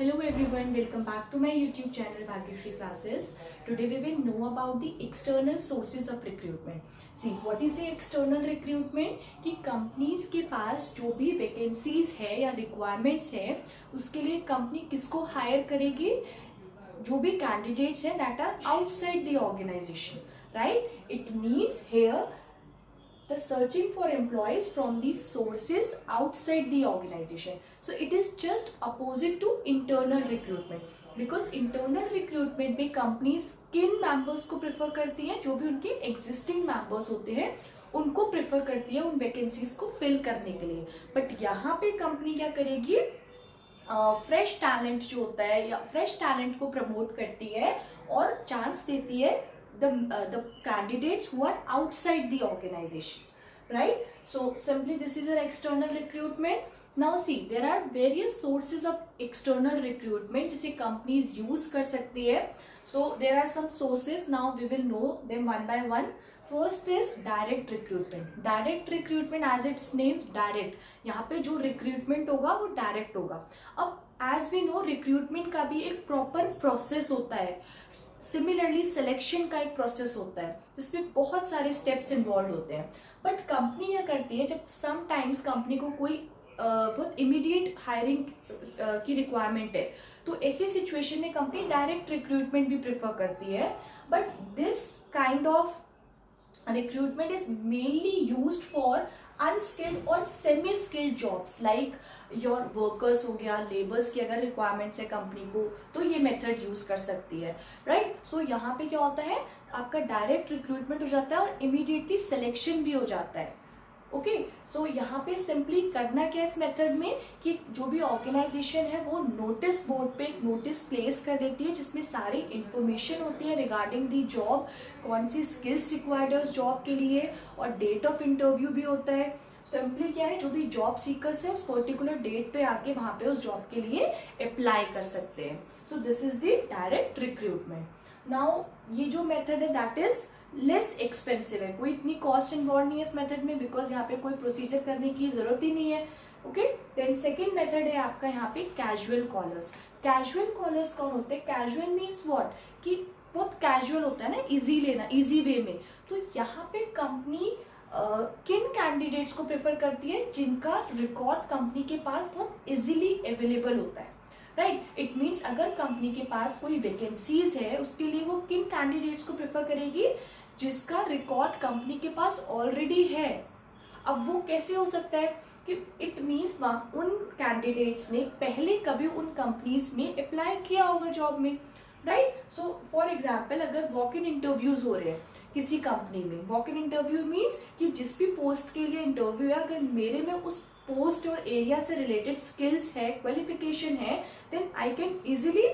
Hello everyone, welcome back to my YouTube channel Bhagyashree Classes. Today we will know about the external sources of recruitment. See, what is the external recruitment? कि companies के पास जो भी vacancies है या requirements है उसके लिए company किसको hire करेगी? जो भी candidates हैं that are outside the organization, right? It means here the searching for employees from the sources outside the organization. So it is just opposite to internal recruitment, because internal recruitment में companies किन members को prefer करती हैं? जो भी उनके existing members होते हैं उनको prefer करती है उन vacancies को fill करने के लिए. But यहाँ पे company क्या करेगी? फ्रेश टैलेंट जो होता है या फ्रेश टैलेंट को प्रमोट करती है और चांस देती है the candidates who are outside the organizations, right? So simply this is your external recruitment. Now see, there are various sources of external recruitment जिसे companies use कर सकती है. So there are some sources. Now we will know them one by one. First is direct recruitment. Direct recruitment as its name, direct. यहाँ पे जो recruitment होगा वो direct होगा. अब as we know recruitment का भी एक proper process होता है. सिमिलरली सिलेक्शन का एक प्रोसेस होता है जिसमें बहुत सारे स्टेप्स इन्वॉल्व होते हैं. बट कंपनी क्या करती है, जब समटाइम्स कंपनी को कोई बहुत इमीडिएट हायरिंग की रिक्वायरमेंट है तो ऐसी सिचुएशन में कंपनी डायरेक्ट रिक्रूटमेंट भी प्रेफर करती है. But this kind of recruitment is mainly used for unskilled और semi skilled jobs like your workers हो गया, laborers की अगर requirements है कंपनी को तो ये method use कर सकती है, right? So यहाँ पे क्या होता है, आपका direct recruitment हो जाता है और immediately selection भी हो जाता है. ओके, सो यहाँ पे सिंपली करना क्या है इस मेथड में कि जो भी ऑर्गेनाइजेशन है वो नोटिस बोर्ड पे एक नोटिस प्लेस कर देती है जिसमें सारी इंफॉर्मेशन होती है रिगार्डिंग दी जॉब, कौन सी स्किल्स रिक्वायर्ड है उस जॉब के लिए और डेट ऑफ इंटरव्यू भी होता है. सिंपली क्या है, जो भी जॉब सीकर्स है उस पर्टिकुलर डेट पे आके वहाँ पे उस जॉब के लिए अप्लाई कर सकते हैं. सो this is the direct recruitment. Now ये जो मेथड है दैट इज लेस एक्सपेंसिव है, कोई इतनी कॉस्ट इन्वॉल्व नहीं है इस मेथड में बिकॉज यहाँ पे कोई प्रोसीजर करने की जरूरत ही नहीं है. ओके, देन सेकेंड मेथड है आपका यहाँ पे कैजुअल कॉलर्स. कैजुअल कॉलर्स कौन होते हैं? कैजुअल मीन्स व्हाट, कि बहुत कैजुअल होता है ना, इजी लेना, इजी वे में. तो यहाँ पे कंपनी किन कैंडिडेट्स को प्रेफर करती है? जिनका रिकॉर्ड कंपनी के पास बहुत इजीली अवेलेबल होता है, राइट? इट मीन्स अगर कंपनी के पास कोई वैकेंसीज है उसके लिए वो किन कैंडिडेट्स को प्रेफर करेगी? जिसका रिकॉर्ड कंपनी के पास ऑलरेडी है. अब वो कैसे हो सकता है कि इट मीन्स उन कैंडिडेट्स ने पहले कभी उन कंपनीज में अप्लाई किया होगा जॉब में, राइट? सो फॉर एग्जाम्पल अगर वॉक इन इंटरव्यूज हो रहे हैं किसी कंपनी में, वॉक इन इंटरव्यू मीन्स कि जिस भी पोस्ट के लिए इंटरव्यू है अगर मेरे में उस पोस्ट और एरिया से रिलेटेड स्किल्स है, क्वालिफिकेशन है, then I can easily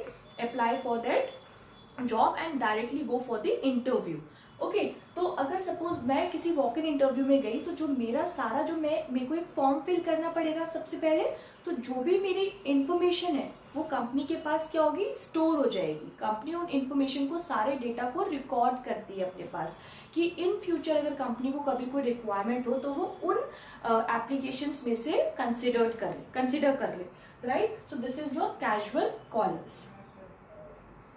apply for that job and directly go for the interview. Okay, तो अगर सपोज मैं किसी वॉक इन इंटरव्यू में गई तो जो मेरा सारा जो मेरे को एक फॉर्म फिल करना पड़ेगा सबसे पहले, तो जो भी मेरी इंफॉर्मेशन है वो कंपनी के पास क्या होगी? स्टोर हो जाएगी. कंपनी उन इंफॉर्मेशन को, सारे डेटा को रिकॉर्ड करती है अपने पास कि इन फ्यूचर अगर कंपनी को कभी कोई रिक्वायरमेंट हो तो वो उन एप्लीकेशंस में से कंसिडर कर ले, right? So this is your casual callers.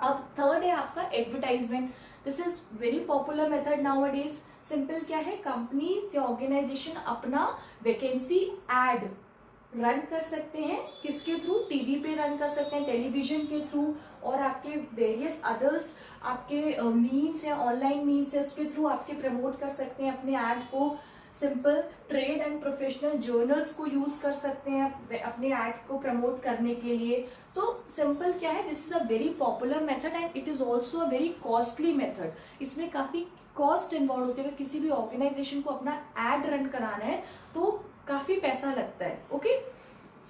अब थर्ड है आपका advertisement. This is very popular method nowadays. Simple क्या है, कंपनीज या ऑर्गेनाइजेशन अपना वैकेंसी एड रन कर सकते हैं. किसके थ्रू? टीवी पे रन कर सकते हैं, टेलीविजन के थ्रू, और आपके वेरियस अदर्स आपके मीन्स है, ऑनलाइन मीन्स है, उसके थ्रू आपके प्रमोट कर सकते हैं अपने ऐड को. Simple trade and professional journals को यूज कर सकते हैं अपने ऐड को प्रमोट करने के लिए. तो सिंपल क्या है, this is a very popular method and it is also a very costly method. इसमें काफी कॉस्ट इन्वॉल्व होती है. अगर किसी भी ऑर्गेनाइजेशन को अपना एड रन कराना है तो काफी पैसा लगता है. Okay,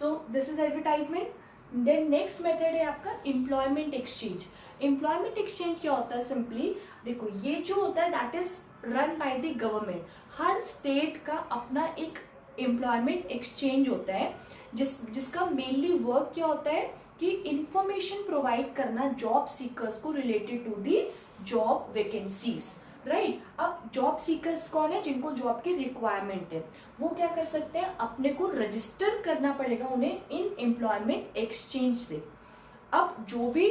so this is advertisement. Then next method है आपका एम्प्लॉयमेंट एक्सचेंज. एम्प्लॉयमेंट एक्सचेंज क्या होता है? सिंपली देखो, ये जो होता है that is run by the government. Her state का अपना एक एम्प्लॉयमेंट एक्सचेंज होता है जिसका मेनली वर्क क्या होता है कि इंफॉर्मेशन प्रोवाइड करना जॉब सीकर्स को related to the job vacancies. Right. अब जॉब सीकर्स कौन है, जिनको जॉब की रिक्वायरमेंट है, वो क्या कर सकते हैं, अपने को रजिस्टर करना पड़ेगा उन्हें इन एम्प्लॉयमेंट एक्सचेंज से। अब जो भी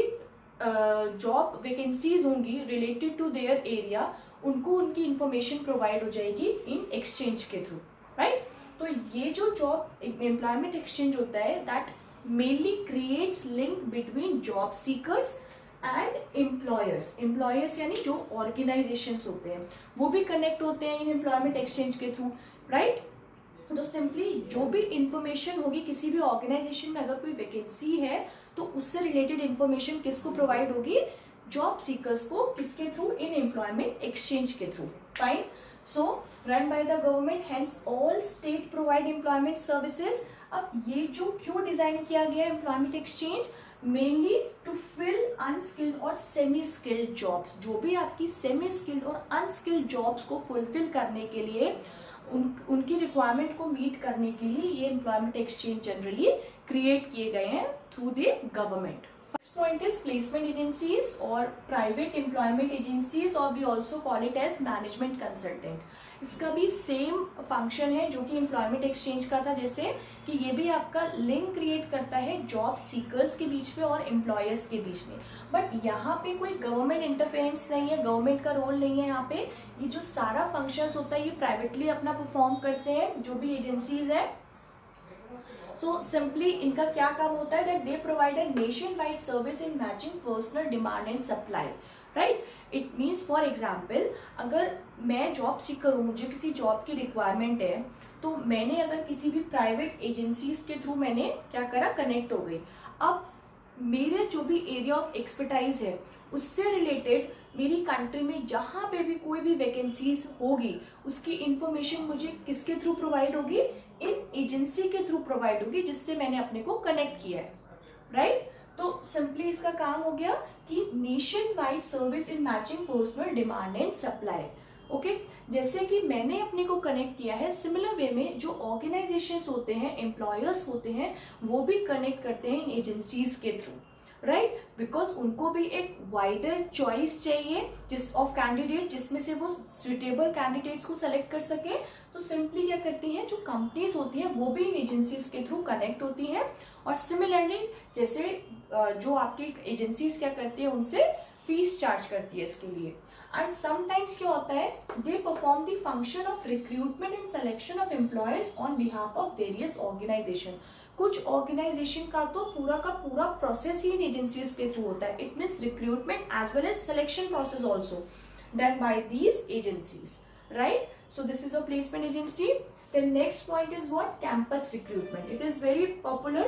जॉब वैकेंसीज होंगी रिलेटेड टू देयर एरिया, उनको उनकी इंफॉर्मेशन प्रोवाइड हो जाएगी इन एक्सचेंज के थ्रू, राइट। तो ये जो जॉब एम्प्लॉयमेंट एक्सचेंज होता है that mainly creates link between job seekers and employers यानी जो ऑर्गेनाइजेशंस होते हैं वो भी कनेक्ट होते हैं इन एम्प्लॉयमेंट एक्सचेंज के थ्रू, राइट। तो सिंपली जो भी इंफॉर्मेशन होगी किसी भी ऑर्गेनाइजेशन में, अगर कोई वैकेंसी है तो उससे रिलेटेड इंफॉर्मेशन किसको प्रोवाइड होगी, जॉब सीकर्स को, किसके थ्रू, इन एम्प्लॉयमेंट एक्सचेंज के through, fine. So run by the government, hence all state provide employment services. अब ये जो क्यों डिजाइन किया गया है employment exchange, mainly to fill unskilled और सेमी स्किल्ड जॉब्स, जो भी आपकी सेमी स्किल्ड और अनस्किल्ड जॉब्स को फुलफिल करने के लिए, उनकी रिक्वायरमेंट को मीट करने के लिए ये एम्प्लॉयमेंट एक्सचेंज जनरली क्रिएट किए गए हैं through the government. First point is placement agencies और प्राइवेट एम्प्लॉयमेंट एजेंसीज, और we also call it as management consultant. इसका भी सेम फंक्शन है जो कि एम्प्लॉयमेंट एक्सचेंज का था, जैसे कि ये भी आपका लिंक क्रिएट करता है जॉब सीकर्स के बीच में और एम्प्लॉयर्स के बीच में। बट यहाँ पे कोई गवर्नमेंट इंटरफेरेंस नहीं है, गवर्नमेंट का रोल नहीं है यहाँ पे। ये जो सारा फंक्शंस होता है ये प्राइवेटली अपना परफॉर्म करते हैं जो भी एजेंसीज है। सो सिंपली इनका क्या काम होता है, that they provide a nation wide service in matching personal demand and supply, right. It means for example, अगर मैं जॉब सीकर हूँ, मुझे किसी जॉब की रिक्वायरमेंट है, तो मैंने अगर किसी भी प्राइवेट एजेंसीज के थ्रू मैंने क्या करा, कनेक्ट हो गई। अब मेरे जो भी एरिया ऑफ एक्सपर्टाइज है उससे रिलेटेड मेरी कंट्री में जहाँ पे भी कोई भी वैकेंसीज होगी उसकी इंफॉर्मेशन मुझे किसके थ्रू प्रोवाइड होगी, इन एजेंसी के थ्रू प्रोवाइड होगी जिससे मैंने अपने को कनेक्ट किया है, राइट। तो सिंपली इसका काम हो गया कि nation wide service in matching personal demand and supply, okay. जैसे कि मैंने अपने को कनेक्ट किया है, सिमिलर वे में जो ऑर्गेनाइजेशंस होते हैं, एम्प्लॉयर्स होते हैं, वो भी कनेक्ट करते हैं इन एजेंसीज के थ्रू, राइट। बिकॉज उनको भी एक वाइडर चॉइस चाहिए जिस ऑफ कैंडिडेट, जिसमें से वो सुटेबल कैंडिडेट्स को सेलेक्ट कर सके। तो सिंपली क्या करती हैं, जो कंपनीज होती हैं वो भी इन एजेंसीज के थ्रू कनेक्ट होती हैं। और सिमिलरली जैसे जो आपकी एजेंसीज क्या करती है, उनसे फीस चार्ज करती है इसके लिए। एंड समटाइम्स क्या होता है, they perform the function of recruitment and selection of employees on behalf of various organisation. कुछ ऑर्गेनाइजेशन का तो पूरा प्रोसेस ही इन एजेंसीज के थ्रू होता है। It means recruitment as well as selection process also done by these agencies, right. So this is a placement agency. The next point is what? Campus recruitment. It is very popular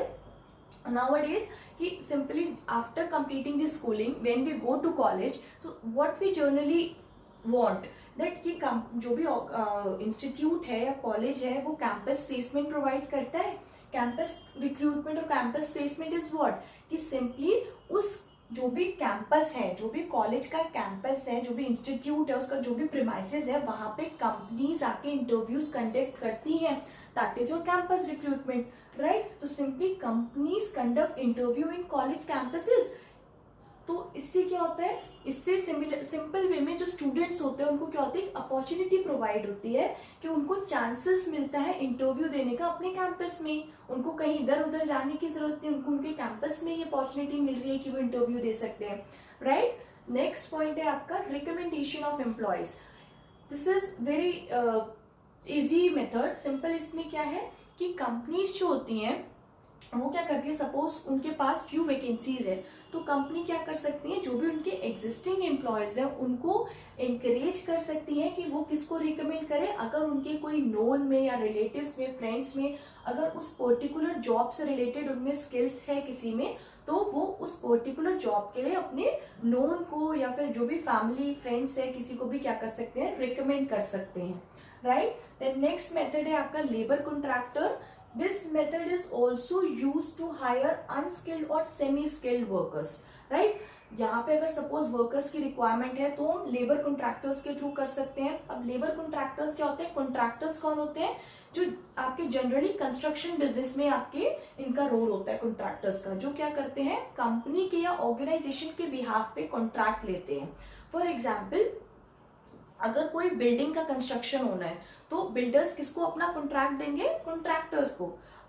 nowadays. कि simply after completing the schooling, when we go to college, so what we generally want that कि जो भी institute है या college है वो campus placement provide करता है। कैंपस रिक्रूटमेंट और कैंपस प्लेसमेंट इज व्हाट, कि सिंपली उस जो भी कैंपस है, जो भी कॉलेज का कैंपस है, जो भी इंस्टीट्यूट है, उसका जो भी प्रीमाइसेस है, वहाँ पे कंपनीज आके इंटरव्यूज कंडक्ट करती हैं, that is your campus recruitment, right. तो simply companies conduct interview in college campuses. तो इससे क्या होता है, इससे सिंपल वे में जो स्टूडेंट्स होते हैं उनको क्या होती है, अपॉर्चुनिटी प्रोवाइड होती है कि उनको चांसेस मिलता है इंटरव्यू देने का अपने कैंपस में। उनको कहीं इधर उधर जाने की जरूरत नहीं, उनको उनके कैंपस में ये अपॉर्चुनिटी मिल रही है कि वो इंटरव्यू दे सकते हैं, राइट। नेक्स्ट पॉइंट है आपका recommendation of employees. This is very easy method, simple. इसमें क्या है कि कंपनीज जो होती हैं वो क्या करती है, सपोज उनके पास फ्यू वैकेंसीज है, तो कंपनी क्या कर सकती है, जो भी उनके एग्जिस्टिंग एम्प्लॉयज हैं उनको encourage कर सकती है कि वो किसको रिकमेंड करें। अगर उनके कोई नोन में या रिलेटिव्स में, फ्रेंड्स में, अगर उस पर्टिकुलर जॉब से रिलेटेड उनमें स्किल्स है किसी में, तो वो उस पर्टिकुलर जॉब के लिए अपने नोन को या फिर जो भी फैमिली फ्रेंड्स है किसी को भी क्या कर सकते हैं, रिकमेंड कर सकते हैं, राइट। देन नेक्स्ट मेथड है आपका labour contractor. This method is also used to hire unskilled or semi-skilled workers, right? यहाँ पे अगर सपोज वर्कर्स की रिक्वायरमेंट है तो हम लेबर कॉन्ट्रैक्टर्स के थ्रू कर सकते हैं। अब लेबर कॉन्ट्रैक्टर्स क्या होते हैं, कॉन्ट्रैक्टर्स कौन होते हैं, जो आपके जनरली कंस्ट्रक्शन बिजनेस में आपके इनका रोल होता है कॉन्ट्रैक्टर्स का, जो क्या करते हैं, कंपनी के या ऑर्गेनाइजेशन के बिहाफ पे कॉन्ट्रैक्ट लेते हैं। फॉर एग्जाम्पल, अगर कोई बिल्डिंग का कंस्ट्रक्शन होना है तो बिल्डर्स किसको अपना कॉन्ट्रैक्ट देंगे, कॉन्ट्रैक्टर्स को।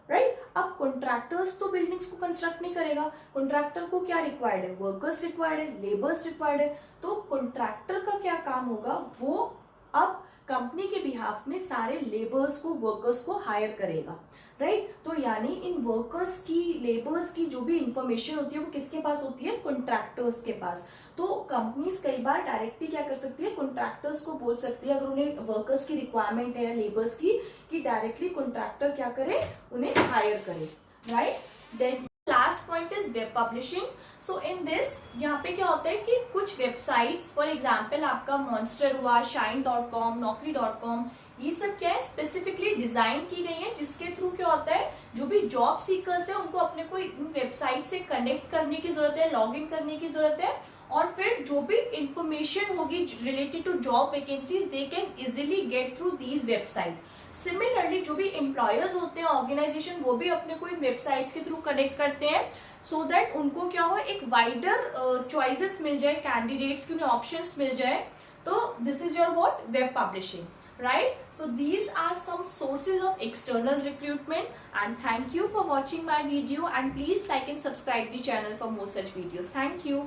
राइट। अब कॉन्ट्रैक्टर्स तो बिल्डिंग्स को कंस्ट्रक्ट नहीं करेगा, कॉन्ट्रैक्टर को क्या रिक्वायर्ड है, वर्कर्स रिक्वायर्ड है, लेबर्स रिक्वायर्ड है। तो कॉन्ट्रैक्टर का क्या काम होगा, वो अब कंपनी के बिहाफ में सारे लेबर्स को, वर्कर्स को हायर करेगा, राइट। तो यानी इन वर्कर्स की, लेबर्स की जो भी इंफॉर्मेशन होती है वो किसके पास होती है, कॉन्ट्रैक्टर्स के पास। तो कंपनीज कई बार डायरेक्टली क्या कर सकती है, कॉन्ट्रैक्टर्स को बोल सकती है, अगर उन्हें वर्कर्स की रिक्वायरमेंट है, लेबर्स की, कि डायरेक्टली कॉन्ट्रैक्टर क्या करे, उन्हें हायर करे, right. Then last point is web publishing. So in this, यहाँ पे क्या होता है कि कुछ वेबसाइट्स, फॉर एग्जाम्पल आपका मॉन्स्टर हुआ, shine.com, naukri.com, ये सब क्या है, स्पेसिफिकली डिजाइन की गई है, जिसके थ्रू क्या होता है, जो भी जॉब सीकर्स है उनको अपने को इन वेबसाइट से कनेक्ट करने की जरूरत है, लॉग इन करने की जरूरत है, और फिर जो भी इंफॉर्मेशन होगी related to job vacancies, they can easily get through these website. Similarly जो भी एम्प्लॉयर्स होते हैं, ऑर्गेनाइजेशन, वो भी अपने को इन वेबसाइट्स के थ्रू कनेक्ट करते हैं, सो दैट उनको क्या हो, एक वाइडर चॉइसेस मिल जाए कैंडिडेट्स की, उन्हें ऑप्शंस मिल जाए। तो this is your what, web publishing, right? So these are some sources of external recruitment, and thank you for watching my video, and please like and subscribe the channel for more such videos. Thank you.